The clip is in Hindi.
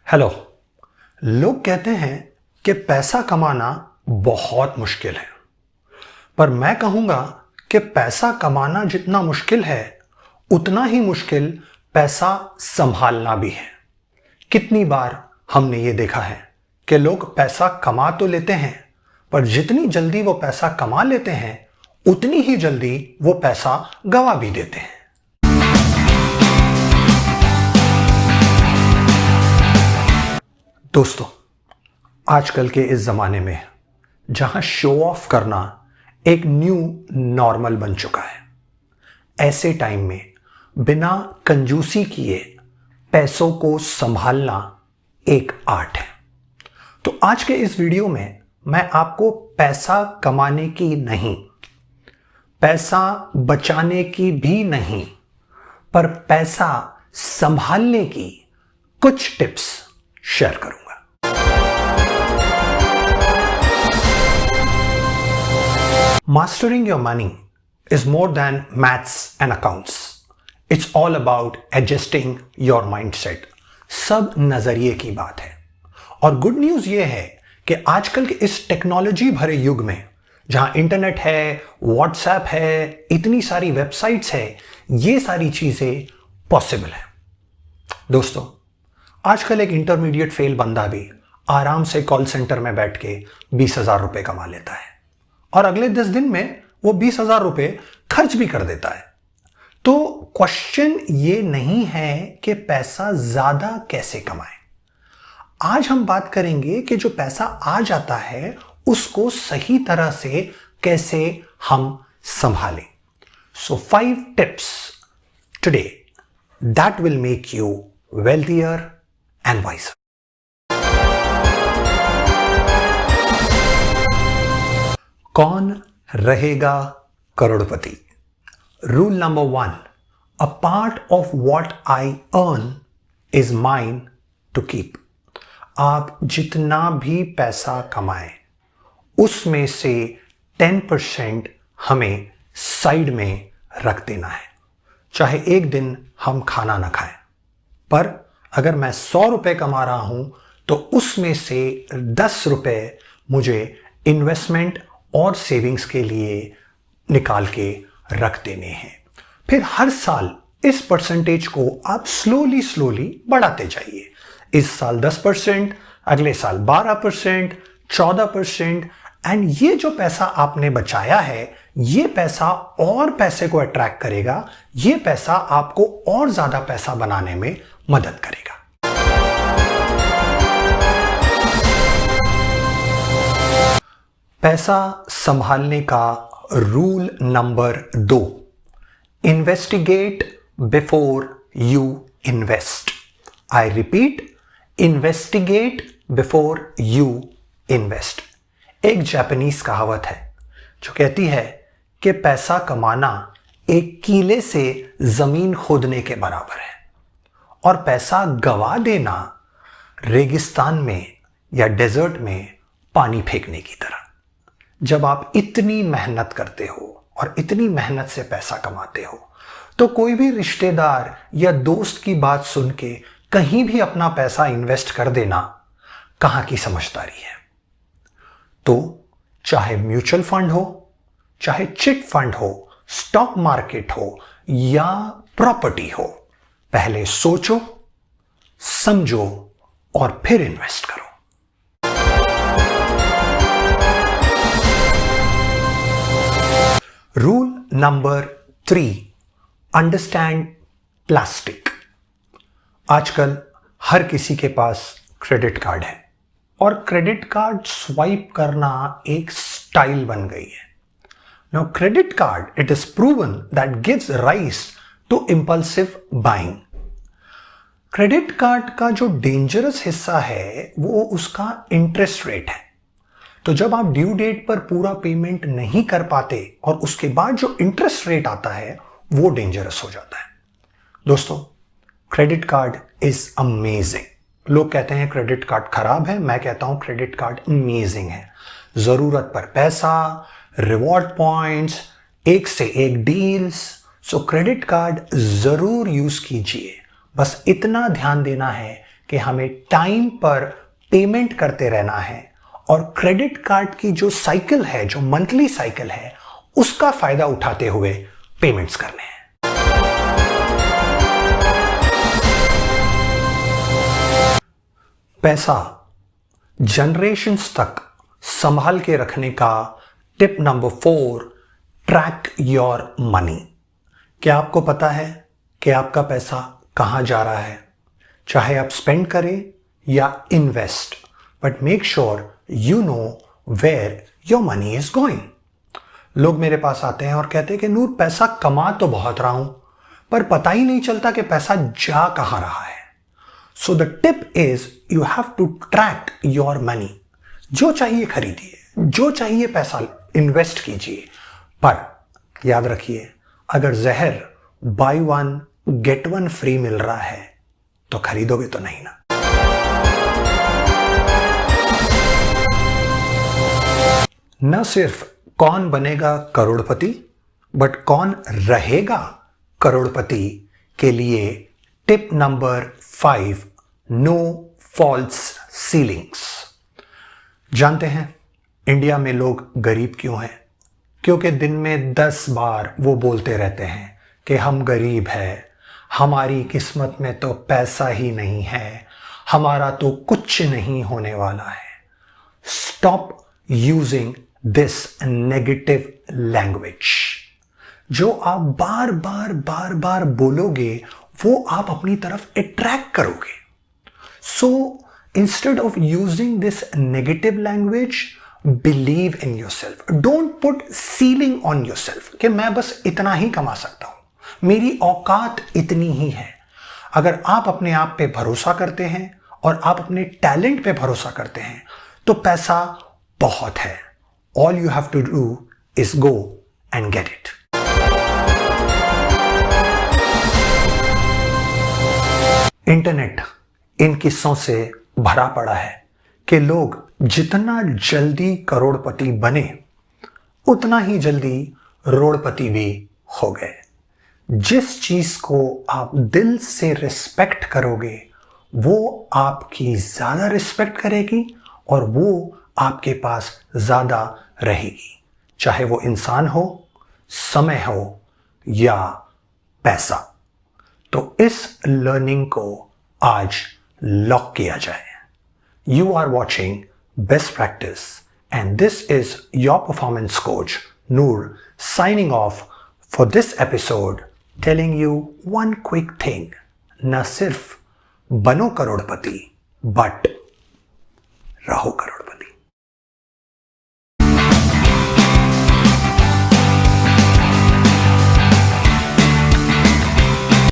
हेलो। लोग कहते हैं कि पैसा कमाना बहुत मुश्किल है, पर मैं कहूंगा कि पैसा कमाना जितना मुश्किल है उतना ही मुश्किल पैसा संभालना भी है। कितनी बार हमने ये देखा है कि लोग पैसा कमा तो लेते हैं, पर जितनी जल्दी वो पैसा कमा लेते हैं उतनी ही जल्दी वो पैसा गंवा भी देते हैं। दोस्तों, आजकल के इस जमाने में जहां शो ऑफ करना एक न्यू नॉर्मल बन चुका है, ऐसे टाइम में बिना कंजूसी किए पैसों को संभालना एक आर्ट है। तो आज के इस वीडियो में मैं आपको पैसा कमाने की नहीं, पैसा बचाने की भी नहीं, पर पैसा संभालने की कुछ टिप्स शेयर करूंगा। Mastering your money is more than maths and accounts. It's all about adjusting your mindset. सब नजरिए की बात है। और गुड न्यूज ये है कि आजकल के इस टेक्नोलॉजी भरे युग में जहां इंटरनेट है, व्हाट्सएप है, इतनी सारी वेबसाइट्स है, ये सारी चीजें पॉसिबल है। दोस्तों, आजकल एक इंटरमीडिएट फेल बंदा भी आराम से कॉल सेंटर में बैठ के 20,000 रुपए कमा लेता है और अगले 10 दिन में वो 20,000 रुपए खर्च भी कर देता है। तो क्वेश्चन ये नहीं है कि पैसा ज्यादा कैसे कमाएं। आज हम बात करेंगे कि जो पैसा आ जाता है उसको सही तरह से कैसे हम संभालें। So 5 tips today that will make you wealthier and wiser. कौन रहेगा करोड़पति? Rule number 1, a part of what I earn is mine to keep. आप जितना भी पैसा कमाएं उसमें से 10% हमें साइड में रख देना है। चाहे एक दिन हम खाना ना खाएं, पर अगर मैं 100 रुपए कमा रहा हूं तो उसमें से 10 रुपए मुझे इन्वेस्टमेंट और सेविंग्स के लिए निकाल के रख देने हैं। फिर हर साल इस परसेंटेज को आप स्लोली बढ़ाते जाइए। इस साल 10%, अगले साल 12%, 14%, एंड ये जो पैसा आपने बचाया है ये पैसा और पैसे को अट्रैक्ट करेगा। ये पैसा आपको और ज्यादा पैसा बनाने में मदद करेगा। पैसा संभालने का rule number 2, investigate before you invest. I repeat, investigate before you invest. एक जापानीज कहावत है जो कहती है कि पैसा कमाना एक कीले से जमीन खोदने के बराबर है और पैसा गवा देना रेगिस्तान में या डेजर्ट में पानी फेंकने की तरह। जब आप इतनी मेहनत करते हो और इतनी मेहनत से पैसा कमाते हो तो कोई भी रिश्तेदार या दोस्त की बात सुन के कहीं भी अपना पैसा इन्वेस्ट कर देना कहां की समझदारी है। तो चाहे म्यूचुअल फंड हो, चाहे चिट फंड हो, स्टॉक मार्केट हो या प्रॉपर्टी हो, पहले सोचो, समझो और फिर इन्वेस्ट करो। Rule number 3, understand plastic. आजकल हर किसी के पास क्रेडिट कार्ड है और क्रेडिट कार्ड स्वाइप करना एक स्टाइल बन गई है। Now credit card, it is proven that gives rise to impulsive buying. Credit card का जो डेंजरस हिस्सा है वो उसका इंटरेस्ट रेट है। तो जब आप ड्यू डेट पर पूरा पेमेंट नहीं कर पाते और उसके बाद जो इंटरेस्ट रेट आता है वो डेंजरस हो जाता है। दोस्तों, क्रेडिट कार्ड इज अमेजिंग। लोग कहते हैं क्रेडिट कार्ड खराब है, मैं कहता हूं क्रेडिट कार्ड अमेजिंग है। जरूरत पर पैसा, रिवॉर्ड पॉइंट्स, एक से एक डील्स। सो क्रेडिट कार्ड जरूर यूज कीजिए, बस इतना ध्यान देना है कि हमें टाइम पर पेमेंट करते रहना है और क्रेडिट कार्ड की जो साइकिल है, जो मंथली साइकिल है, उसका फायदा उठाते हुए पेमेंट्स करने हैं। पैसा जनरेशंस तक संभाल के रखने का tip number 4, track your money. क्या आपको पता है कि आपका पैसा कहां जा रहा है? चाहे आप स्पेंड करें या invest, but make sure you know where your money is going. लोग मेरे पास आते हैं और कहते हैं कि नूर, पैसा कमा तो बहुत रहा हूं, पर पता ही नहीं चलता कि पैसा जा कहां रहा है। So the tip is you have to track your money. जो चाहिए खरीदिए, जो चाहिए पैसा इन्वेस्ट कीजिए, पर याद रखिए, अगर जहर बाय 1 गेट 1 फ्री मिल रहा है तो खरीदोगे तो नहीं ना। न सिर्फ कौन बनेगा करोड़पति, बट कौन रहेगा करोड़पति के लिए tip number 5, no false ceilings. जानते हैं इंडिया में लोग गरीब क्यों हैं? क्योंकि दिन में 10 बार वो बोलते रहते हैं कि हम गरीब हैं, हमारी किस्मत में तो पैसा ही नहीं है, हमारा तो कुछ नहीं होने वाला है। Stop using this negative language. जो आप बार बार बोलोगे वो आप अपनी तरफ अट्रैक्ट करोगे। So instead of using this negative language, believe in yourself. Don't put ceiling on yourself कि मैं बस इतना ही कमा सकता हूं, मेरी औकात इतनी ही है। अगर आप अपने आप पे भरोसा करते हैं और आप अपने टैलेंट पे भरोसा करते हैं तो पैसा बहुत है। All you have to do is go and get it. Internet इन किस्सों से भरा पड़ा है कि लोग जितना जल्दी करोड़पति बने उतना ही जल्दी रोड़पति भी हो गए। जिस चीज को आप दिल से रिस्पेक्ट करोगे वो आपकी ज्यादा रिस्पेक्ट करेगी और वो आपके पास ज्यादा रहेगी, चाहे वो इंसान हो, समय हो या पैसा। तो इस लर्निंग को आज लॉक किया जाए। You are watching best practice and this is your performance coach Noor signing off for this episode, telling you one quick thing. न सिर्फ बनो करोड़पति, बट रहो करोड़पति।